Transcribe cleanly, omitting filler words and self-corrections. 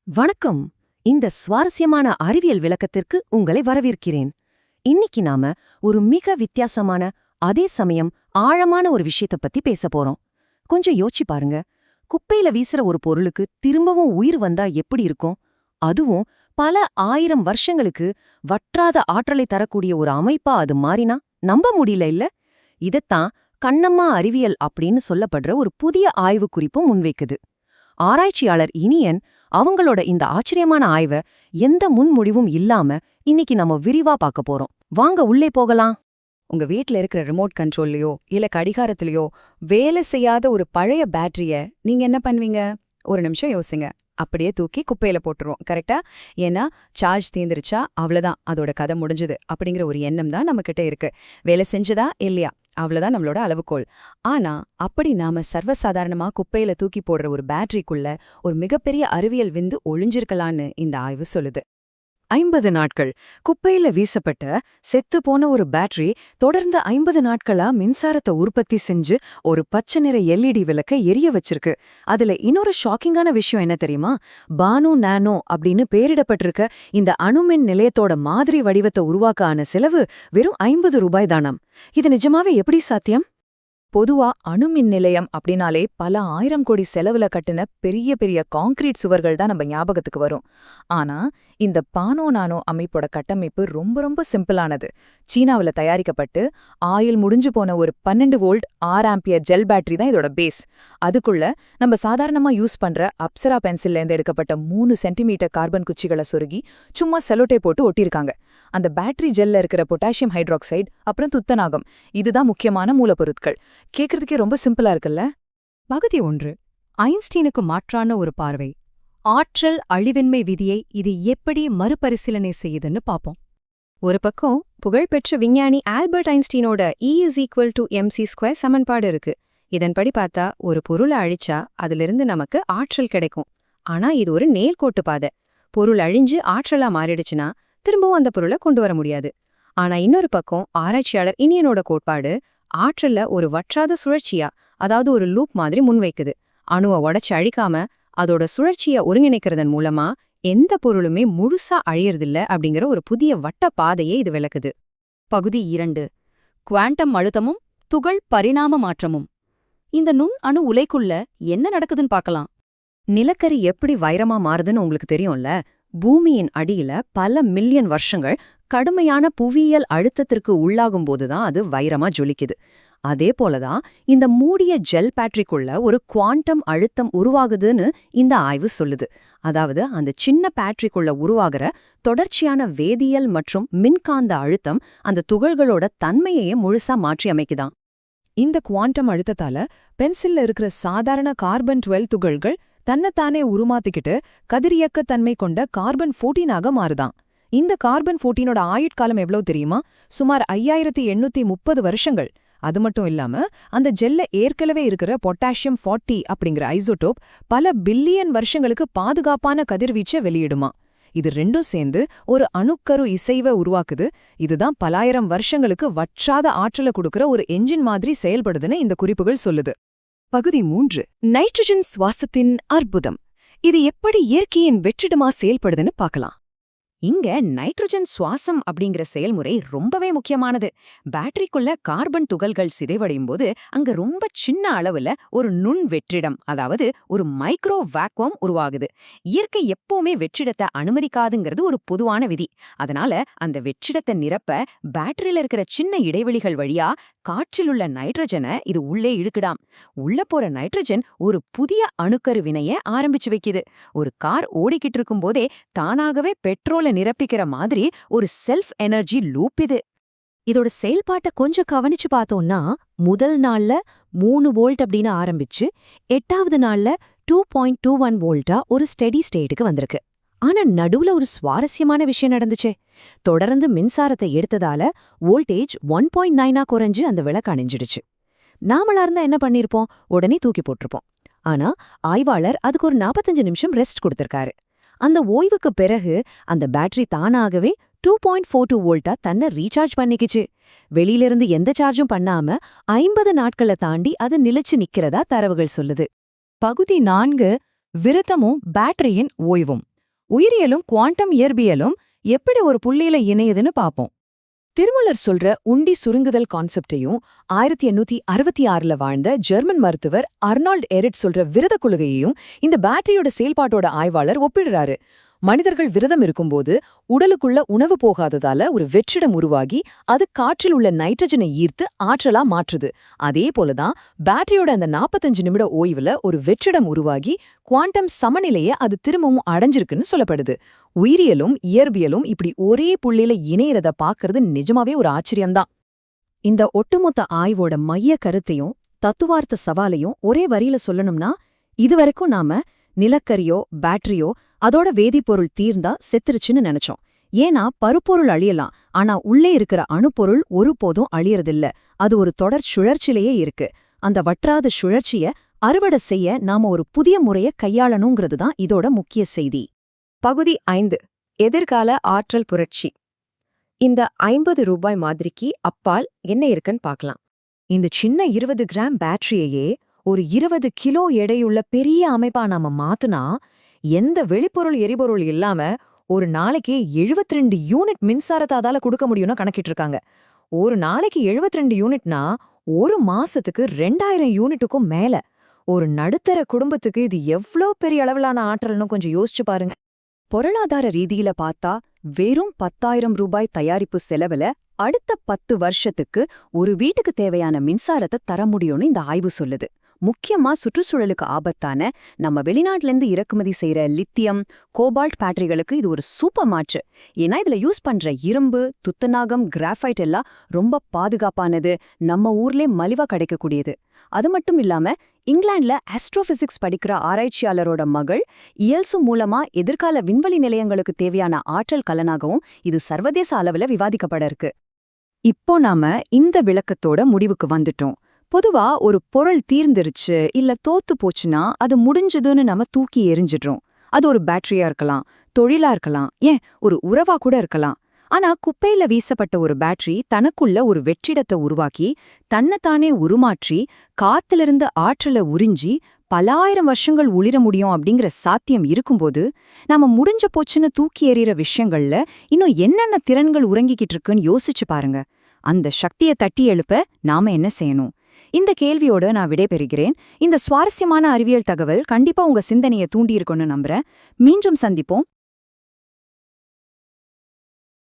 வணக்கம். இந்த சுவாரஸ்யமான அறிவியல் விளக்கத்திற்கு உங்களை வரவேற்கிறேன். இன்னைக்கு நாம ஒரு மிக வித்தியாசமான, அதே சமயம் ஆழமான ஒரு விஷயத்தை பத்தி பேச போறோம். கொஞ்சம் யோசிச்சு பாருங்க. குப்பையில வீசுற ஒரு பொருளுக்கு திரும்பவும் உயிர் வந்தா எப்படி இருக்கும்? அதுவும் பல ஆயிரம் வருஷங்களுக்கு வற்றாத ஆற்றலை தரக்கூடிய ஒரு அமைப்பா அது மாறினா நம்ப முடியல இல்ல? இதத்தான் கண்ணம்மா அறிவியல் அப்படின்னு சொல்லப்படுற ஒரு புதிய ஆய்வு குறிப்பு முன்வைக்குது. ஆராய்ச்சியாளர் இனியன் அவங்களோட இந்த ஆச்சரியமான ஆய்வை எந்த முன்முடிவும் இல்லாம இன்னைக்கு நம்ம விரிவா பார்க்க போறோம். வாங்க உள்ளே போகலாம். உங்க வீட்ல இருக்கிற ரிமோட் கண்ட்ரோல்லயோ இல்ல கடிகாரத்திலயோ வேலை செய்யாத ஒரு பழைய பேட்டரிய நீங்க என்ன பண்ணுவீங்க? ஒரு நிமிஷம் யோசிங்க. அப்படியே தூக்கி குப்பையில போட்டுருவோம், கரெக்டா? ஏன்னா சார்ஜ் தீந்துருச்சா அவ்வளவுதான், அதோட கதை முடிஞ்சது அப்படிங்கிற ஒரு எண்ணம் தான் நம்ம கிட்ட இருக்கு. வேலை செஞ்சதா இல்லையா அவ்வளவுதான் நம்மளோட அளவுகோல். ஆனா அப்படி நாம சர்வசாதாரணமா குப்பையில தூக்கி போடுற ஒரு பேட்டரிக்குள்ள ஒரு மிகப்பெரிய அறிவியல் விந்து ஒளிஞ்சிருக்கலான்னு இந்த ஆய்வு சொல்லுது. 50 நாட்கள் குப்பையில வீசப்பட்ட செத்து போன ஒரு பேட்டரி தொடர்ந்து 50 நாட்களா மின்சாரத்தை உற்பத்தி செஞ்சு ஒரு பச்சை நிற எல்இடி விளக்க எரிய வச்சிருக்கு. அதுல இன்னொரு ஷாக்கிங்கான விஷயம் என்ன தெரியுமா? பானு நானோ அப்படின்னு பேரிடப்பட்டிருக்க இந்த அணுமின் நிலையத்தோட மாதிரி வடிவத்தை உருவாக்க ஆன செலவு வெறும் 50 ரூபாய் தானாம். இது நிஜமாவே எப்படி சாத்தியம்? பொதுவா அணுமின் நிலையம் அப்படின்னாலே பல 1000 கோடி செலவுல கட்டுன பெரிய பெரிய கான்கிரீட் சுவர்கள் தான் நம்ம ஞாபகத்துக்கு வரும். ஆனா இந்த பானோ நானோ அமைப்போட கட்டமைப்பு ரொம்ப ரொம்ப சிம்பிளானது. சீனாவுல தயாரிக்கப்பட்டு ஆயில் முடிஞ்சு போன ஒரு 12 வோல்ட் 6 ஆம்பியர் ஜெல் பேட்டரி தான் இதோட பேஸ். அதுக்குள்ள நம்ம சாதாரணமா யூஸ் பண்ற அப்சரா பென்சில்ல இருந்து எடுக்கப்பட்ட 3 சென்டிமீட்டர் கார்பன் குச்சிகளை சொருகி சும்மா செலோட்டே போட்டு ஒட்டியிருக்காங்க. அந்த பேட்டரி ஜெல்ல இருக்கிற பொட்டாசியம் ஹைட்ராக்சைடு அப்புறம் துத்தநாகம், இதுதான் முக்கியமான மூலப்பொருட்கள். கேக்குறதுக்கே ரொம்ப சிம்பிளா இருக்குல்ல? பகுதி 1. ஐன்ஸ்டீனுக்கு மாற்றான ஒரு பார்வை. ஆற்றல் அழிவின்மை விதியை இது எப்படி மறுபரிசீலனை செய்யுதுன்னு பாப்போம். ஒரு பக்கம் புகழ்பெற்ற விஞ்ஞானி ஆல்பர்ட் ஐன்ஸ்டீனோட E=mc² சமன்பாடு இருக்கு. இதன்படி பார்த்தா ஒரு பொருளை அழிச்சா அதிலிருந்து நமக்கு ஆற்றல் கிடைக்கும். ஆனா இது ஒரு நேர்கோட்டு பாதை. பொருள் அழிஞ்சு ஆற்றலா மாறிடுச்சுன்னா திரும்பவும் அந்த பொருளை கொண்டு வர முடியாது. ஆனா இன்னொரு பக்கம் ஆராய்ச்சியாளர் இனியனோட கோட்பாடு ஆற்றல்ல ஒரு வற்றாத சுழற்சியா, அதாவது ஒரு லூப் மாதிரி முன்வைக்குது. அணுவை உடைச்சு அழிக்காம அதோட சுழற்சியை ஒருங்கிணைக்கிறதன் மூலமா எந்த பொருளுமே முழுசா அழியறதில்ல அப்படிங்கிற ஒரு புதிய வட்ட பாதையை இது விளக்குது. பகுதி 2. குவாண்டம் அழுத்தமும் துகள் பரிணாம மாற்றமும். இந்த நுண் அணு உலைக்குள்ள என்ன நடக்குதுன்னு பார்க்கலாம். நிலக்கரி எப்படி வைரமா மாறுதுன்னு உங்களுக்கு தெரியும்ல? பூமியின் அடியில பல மில்லியன் வருஷங்கள் கடுமையான புவியியல் அழுத்தத்திற்கு உள்ளாகும்போதுதான் அது வைரமா ஜொலிக்குது. அதே போலதான் இந்த மூடிய ஜெல் பேட்டரிக்குள்ள ஒரு குவாண்டம் அழுத்தம் உருவாகுதுன்னு இந்த ஆய்வு சொல்லுது. அதாவது அந்த சின்ன பேட்டரிக்குள்ள உருவாகிற தொடர்ச்சியான வேதியியல் மற்றும் மின்காந்த அழுத்தம் அந்த துகள்களோட தன்மையையே முழுசா மாற்றி அமைக்குதாம். இந்த குவாண்டம் அழுத்தத்தால பென்சில்ல இருக்கிற சாதாரண கார்பன் 12 துகள்கள் தன்னைத்தானே உருமாத்திக்கிட்டு கதிரியக்கத்தன்மை கொண்ட கார்பன் 14ஆக மாறுதான். இந்த கார்பன் 14ஓட ஆயுட்காலம் எவ்வளவு தெரியுமா? சுமார் 5830 வருஷங்கள். அது மட்டும் இல்லாம அந்த ஜெல்ல ஏற்கனவே இருக்கிற பொட்டாசியம் 40 அப்படிங்கிற ஐசோடோப் பல பில்லியன் வருஷங்களுக்கு பாதுகாப்பான கதிர்வீச்சை வெளியிடுமா. இது ரெண்டும் சேர்ந்து ஒரு அணுக்கரு இசைவை உருவாக்குது. இதுதான் பலாயிரம் வருஷங்களுக்கு வற்றாத ஆற்றலை கொடுக்கற ஒரு என்ஜின் மாதிரி செயல்படுதுன்னு இந்த குறிப்புகள் சொல்லுது. பகுதி 3. நைட்ரஜன் சுவாசத்தின் அற்புதம். இது எப்படி இயற்கையின் வெற்றிடமா செயல்படுதுன்னு பார்க்கலாம். இங்க நைட்ரஜன் சுவாசம் அப்படிங்கிற செயல்முறை ரொம்பவே முக்கியமானது. பேட்டரிக்குள்ள கார்பன் துகள்கள் சிதைவடையும் போது அங்க ரொம்ப சின்ன அளவுல ஒரு நுண் வெற்றிடம், அதாவது ஒரு மைக்ரோ வாக்குவம் உருவாகுது. இயற்கை எப்பவுமே வெற்றிடத்தை அனுமதிக்காதுங்கிறது ஒரு பொதுவான விதி. அதனால அந்த வெற்றிடத்தை நிரப்ப பேட்டரியில இருக்கிற சின்ன இடைவெளிகள் வழியா காற்றில் உள்ள நைட்ரஜனை இது உள்ளே இழுக்குடாம். உள்ள போற நைட்ரஜன் ஒரு புதிய அணுக்கரு வினைய ஆரம்பிச்சு வைக்குது. ஒரு கார் ஓடிக்கிட்டு இருக்கும் போதே தானாகவே பெட்ரோலை நிரப்பிக்கிற மாதிரி ஒரு செல்ஃப் எனர்ஜி லூப் இது. இதோட செயல்பாட்டை கொஞ்சம் கவனிச்சு பார்த்தோம்னா, முதல் நாள்ல 3 வோல்ட் அப்படின்னு ஆரம்பிச்சு 8வது நாள்ல 2.21 வோல்ட்டா ஒரு ஸ்டெடி ஸ்டேட்டுக்கு வந்திருக்கு. ஆனா நடுவுல ஒரு சுவாரஸ்யமான விஷயம் நடந்துச்சே. தொடர்ந்து மின்சாரத்தை எடுத்ததால வோல்டேஜ் 1.9ஆ குறைஞ்சு அந்த விளக்கு அணைஞ்சிடுச்சு. நாமளா இருந்தா என்ன பண்ணிருப்போம்? உடனே தூக்கி போட்டிருப்போம். ஆனா ஆய்வாளர் அதுக்கு ஒரு 45 நிமிஷம் ரெஸ்ட் கொடுத்திருக்காரு. அந்த ஓய்வுக்கு பிறகு அந்த பேட்டரி தானாகவே 2.42 வோல்ட்டா தன்னை ரீசார்ஜ் பண்ணிக்கிச்சு. வெளியிலிருந்து எந்த சார்ஜும் பண்ணாம 50 நாட்களை தாண்டி அது நிலைச்சு நிக்கிறதா தரவுகள் சொல்லுது. பகுதி 4. விருத்தமும் பேட்டரியின் ஓய்வும். உயிரியலும் குவாண்டம் இயற்பியலும் எப்படி ஒரு புள்ளியில இணையுதுன்னு பாப்போம். திருமூலர் சொல்ற உண்டி சுருங்குதல் கான்செப்டையும் 1866ல வாழ்ந்த ஜெர்மன் மருத்துவர் அர்னால்ட் எரிட் சொல்ற விரத கொள்கையையும் இந்த பேட்டரியோட செயல்பாட்டோட ஆய்வாளர் ஒப்பிடுறாரு. மனிதர்கள் விரதம் இருக்கும்போது உடலுக்குள்ள உணவு போகாததால ஒரு வெற்றிடம் உருவாகி அது காற்றில் உள்ள நைட்ரஜனை ஈர்த்து ஆற்றலா மாற்றுது. அதே போலதான் பேட்டரியோட அந்த 45 நிமிட ஓய்வுல ஒரு வெற்றிடம் உருவாகி குவாண்டம் சமநிலையை அது திரும்பவும் அடைஞ்சிருக்குன்னு சொல்லப்படுது. உயிரியலும் இயற்பியலும் இப்படி ஒரே புள்ளியில இணையறத பாக்குறது நிஜமாவே ஒரு ஆச்சரியம்தான். இந்த ஒட்டுமொத்த ஆய்வோட மைய கருத்தையும் தத்துவார்த்த சவாலையும் ஒரே வரியில சொல்லணும்னா, இதுவரைக்கும் நாம நிலக்கரியோ பேட்டரியோ அதோட வேதிப்பொருள் தீர்ந்தா செத்துருச்சுன்னு நினைச்சோம். ஏன்னா பருப்பொருள் அழியலாம், ஆனா உள்ளே இருக்கிற அணுப்பொருள் ஒருபோதும் அழியறதில்ல. அது ஒரு தொடர் சுழற்சியிலேயே இருக்கு. அந்த வற்றாத சுழற்சிய அறுவடை செய்ய நாம ஒரு புதிய முறைய கையாளணுங்கிறது தான் இதோட முக்கிய செய்தி. பகுதி 5. எதிர்கால ஆற்றல் புரட்சி. இந்த 50 ரூபாய் மாதிரிக்கு அப்பால் என்ன இருக்குன்னு பார்க்கலாம். இந்த சின்ன 20 கிராம் பேட்டரியையே ஒரு 20 கிலோ எடையுள்ள பெரிய அமைப்பா நாம மாத்துனா, எந்த வெளிப்பொருள் எரிபொருள் இல்லாம ஒரு நாளைக்கு 72 யூனிட் மின்சாரத்தை அதால கொடுக்க முடியும்னு கணக்கிட்டு இருக்காங்க. ஒரு நாளைக்கு 72 யூனிட்னா ஒரு மாசத்துக்கு 2000 யூனிட்டுக்கும் மேல. ஒரு நடுத்தர குடும்பத்துக்கு இது எவ்ளோ பெரிய அளவிலான ஆற்றல்னு கொஞ்சம் யோசிச்சு பாருங்க. பொருளாதார ரீதியில பார்த்தா வெறும் 10,000 ரூபாய் தயாரிப்பு செலவுல அடுத்த 10 வருஷத்துக்கு ஒரு வீட்டுக்கு தேவையான மின்சாரத்தை தர முடியும்னு இந்த ஆய்வு சொல்லுது. முக்கியமா சுற்றுச்சூழலுக்கு ஆபத்தான நம்ம வெளிநாட்டிலேருந்து இறக்குமதி செய்யற லித்தியம், கோபால்ட் பேட்டரிகளுக்கு இது ஒரு சூப்பர் மாற்று. ஏன்னா இதுல யூஸ் பண்ற இரும்பு, துத்தநாகம், கிராஃபைட் எல்லாம் ரொம்ப பாதுகாப்பானது, நம்ம ஊர்லே மலிவா கிடைக்கக்கூடியது. அது மட்டும் இல்லாம இங்கிலாந்துல ஆஸ்ட்ரோபிசிக்ஸ் படிக்கிற ஆராய்ச்சியாளரோட மகள் இயல்சு மூலமா எதிர்கால விண்வெளி நிலையங்களுக்கு தேவையான ஆற்றல் கலனாகவும் இது சர்வதேச அளவுல விவாதிக்கப்பட இருக்கு. இப்போ நாம இந்த விளக்கத்தோட முடிவுக்கு வந்துட்டோம். பொதுவா ஒரு பொருள் தீர்ந்துருச்சு இல்ல தோத்து போச்சுன்னா அது முடிஞ்சதுன்னு நம்ம தூக்கி எறிஞ்சிடுறோம். அது ஒரு பேட்டரியா இருக்கலாம், தொழிலா இருக்கலாம், ஏன் ஒரு உறவா கூட இருக்கலாம். ஆனா குப்பையில வீசப்பட்ட ஒரு பேட்டரி தனக்குள்ள ஒரு வெற்றிடத்தை உருவாக்கி தன்னைத்தானே உருமாற்றி காத்திலிருந்து ஆற்றலை உறிஞ்சி பலாயிரம் வருஷங்கள் ஒளிர முடியும் அப்படிங்கிற சாத்தியம் இருக்கும்போது நாம முடிஞ்ச போச்சுன்னு தூக்கி எறிகிற விஷயங்கள்ல இன்னும் என்னென்ன திறன்கள் உறங்கிக்கிட்டு இருக்குன்னு யோசிச்சு பாருங்க. அந்த சக்தியை தட்டி எழுப்ப நாம என்ன செய்யணும்? இந்த கேள்வியோட நான் விடைபெறுகிறேன். இந்த சுவாரஸ்யமான அறிவியல் தகவல் கண்டிப்பா உங்க சிந்தனையை தூண்டியிருக்கும்னு நம்புறேன். மீண்டும் சந்திப்போம்.